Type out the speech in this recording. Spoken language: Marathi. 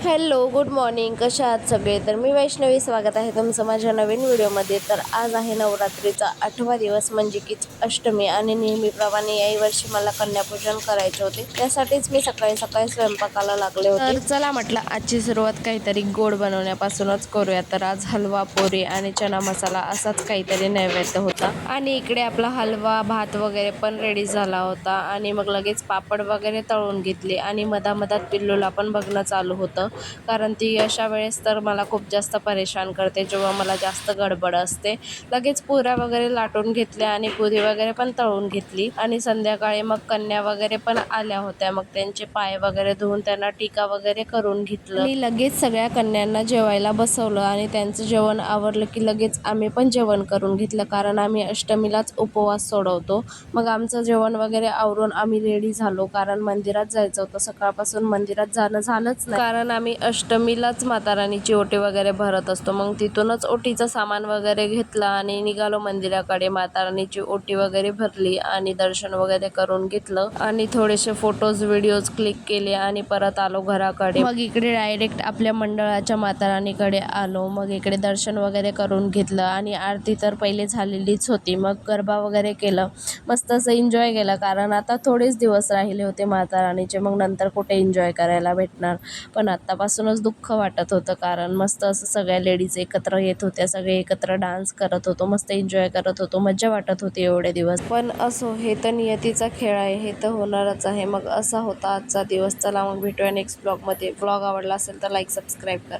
Hello, good morning. कशा आहात सगळे? तर मी वैष्णवी, स्वागत आहे तुमचं माझ्या नवीन व्हिडिओमध्ये. तर आज आहे नवरात्रीचा 8वा दिवस म्हणजे की अष्टमी आणि नेहमीप्रमाणे याही वर्षी मला कन्यापूजन करायचे होते. त्यासाठीच मी सकाळी सकाळी स्वयंपाकाला लागले होते. तर चला म्हटलं आजची सुरुवात काहीतरी गोड बनवण्यापासूनच करूया. तर आज हलवा, पोरी आणि चना मसाला असाच काहीतरी नैवेद्य होता आणि इकडे आपला हलवा, भात वगैरे पण रेडी झाला होता आणि मग लगेच पापड वगैरे तळून घेतले आणि मधामधात पिल्लूला पण बघणं चालू होतं. कारण ती अशा वेळेस तर मला खूप जास्त परेशान करते जेव्हा मला जास्त गडबड असते. लगेच पुऱ्या वगैरे लाटून घेतल्या आणि पुरी वगैरे पण तळून घेतली आणि संध्याकाळी मग कन्या वगैरे पण आल्या होत्या. मग त्यांचे पाय वगैरे धुवून त्यांना टीका वगैरे करून घेतलं आणि लगेच सगळ्या कन्यांना जेवायला बसवलं आणि त्यांचं जेवण आवरलं की लगेच आम्ही पण जेवण करून घेतलं, कारण आम्ही अष्टमीलाच उपवास सोडवतो. मग आमचं जेवण वगैरे आवरून आम्ही रेडी झालो, कारण मंदिरात जायचं होतं. सकाळपासून मंदिरात जाणं झालंच नाही, कारण आम्ही अष्टमीलाच माता राणीची ओटी वगैरे भरत असतो. मग तिथूनच ओटीचं सामान वगैरे घेतलं आणि निघालो मंदिराकडे. माता राणीची ओटी वगैरे भरली आणि दर्शन वगैरे करून घेतलं आणि थोडेसे फोटोज व्हिडिओज क्लिक केले आणि परत आलो घराकडे. मग इकडे डायरेक्ट आपल्या मंडळाच्या माता राणीकडे आलो. मग इकडे दर्शन वगैरे करून घेतलं आणि आरती तर पहिले झालेलीच होती. मग गरबा वगैरे केलं, मस्त असं एन्जॉय केलं, कारण आता थोडेच दिवस राहिले होते माता राणीचे. मग नंतर कुठे एन्जॉय करायला भेटणार. पण आत्तापासूनच दुःख वाटत होतं, कारण मस्त असं सगळ्या लेडीज एकत्र येत होत्या, सगळे एकत्र डान्स करत होतो, मस्त एन्जॉय करत होतो, मजा वाटत होती एवढे दिवस. पण असो, हे तर नियतीचा खेळ आहे, हे तर होणारच आहे. मग असा होता आजचा दिवस. चला मग भेटूया नेक्स्ट ब्लॉगमध्ये. ब्लॉग आवडला असेल तर लाईक, सबस्क्राईब करा.